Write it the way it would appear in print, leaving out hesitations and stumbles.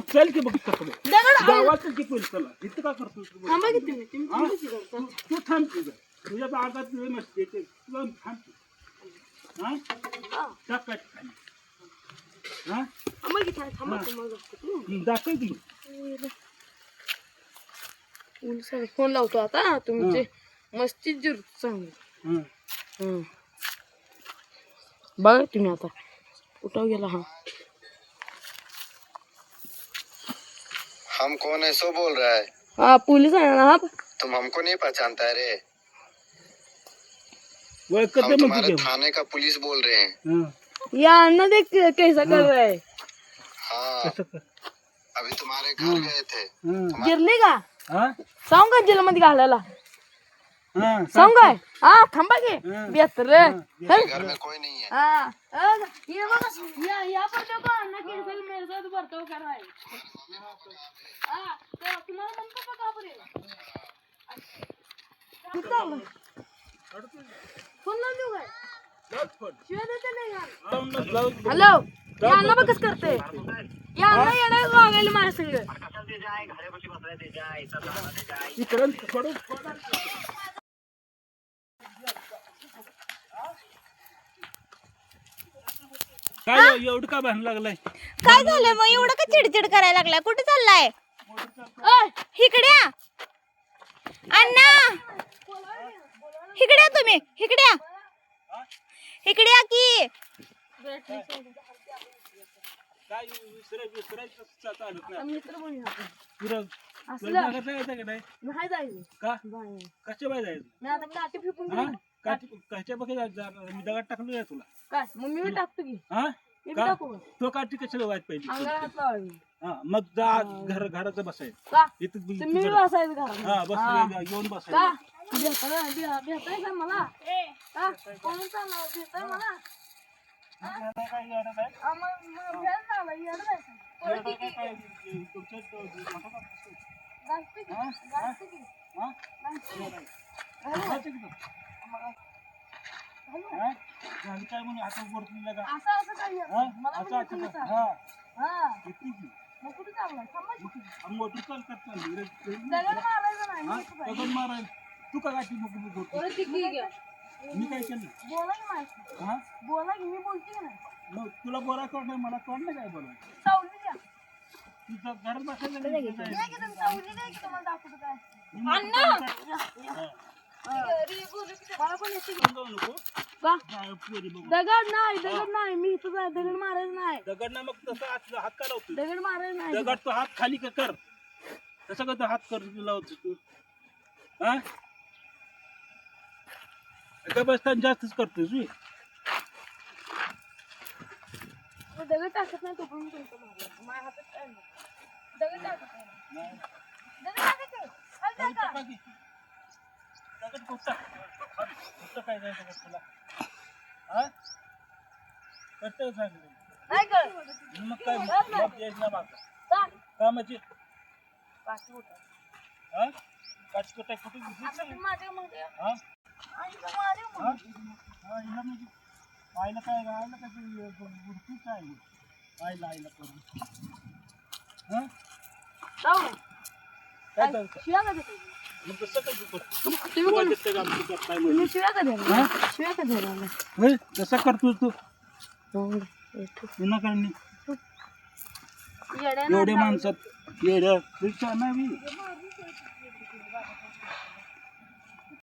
चल की बघ कसं गावात की पोलीस चला इथं का करतो तू थांब तुझ्या बागात तुझे नसते तुला थांब हा टाकाय हा दाखव की फोन लावतो आता तुमचे मस्ती जरूर चांगली बघा तुम्ही आता कुठं गेला हा हम कौन है सो बोल रहा है हाँ पुलिस है ना आप तुम हमको नहीं पहचानता है रे वो हम तुम्हारे थाने का पुलिस बोल रहे हैं या अन्ना देख कैसा कर रहा है हाँ अभी तुम्हारे घर गए थे गिरली का हाँ सांग का जेल मध्ये घालायला सांग काय थांबा की बेहतर घर में कोई नहीं है ये बघा या पर देखो अन्ना कैसे मेरे साथ बर्ताव कर रहा है तो तुम्हारा मन को पता पड़ेगा फोन लावून देऊ काय शिवाय देते नाही का हॅलो या अन्ना बघ कसं करते या अन्ना येणार वागायला माझ्या संग इकडं थोडं काय एवढं का भांडण लागलाय काय झालं मग एवढं का चिडचिड करायला लागलाय कुठे चाललाय इकडे या अण्णा इकडे या तुम्ही इकडे या इकडे या की काय विसरायचं चालत नाही मित्र म्हणून नाही जायचं का कशा बाय जायचं आता काठी फिकून कशा बघ मी दगड टाकलो आहे तुला काय मग मी टाकतो की हा मी टाकू तो काठी कशाला वाईट पाहिजे अंगाला हात लावायला हा मग जा घराचं बसायचं का इथं तुम्ही बसायचं घरात हा बस येऊन का बसायचं भेटाय का मला का कोण चालला भेटाय मला काय म्हणून आता बोलतो का असं काय कुठे चाललाय मोटर चाल दगड मारायचं नाही मारायला तू का गाठी मी काय केलं बोला की माझ्याशी हा बोला की मी बोलते की नाही मग तुला बोलायचं वाटलं मला कोण नाही काय बोलायचं सावली द्या तुझं घरात बसायला तुम्हाला दाखवतो काय मला पण येते नको का पोरी बघू दगड नाही मी इथं दगड मारायचं नाही दगड ना मग तसं हात का लावतो दगड मारायचं नाही दगड तो हात खाली का कर तसं का तो हात कर लावतो तू हा एका बसताना जास्तच करतोय तू दगड टाकत नाही तो पण तुमचं मारलं माझ्या हातात काय नाही दगड टाकत नाही दगड टाकायचं दगड कुठं काय जायचं तुला हा करतोय सांगितलं नाही कळत मग काय मग यायचं ना मागं कामाची हा काटकोटा कुठे माझ्या मग हा हा हिला म्हणजे आईला काय आईला काय गुडतू काय आईला करून हा काय चालतं शिव्या का देते मग कसं काय तू करतो तुम्ही शिव्या का द्यायला शिव्या का द्यायला कसं करतो तू विनाकारणी एवढ्या माणसात येड्या रिक्षा नाही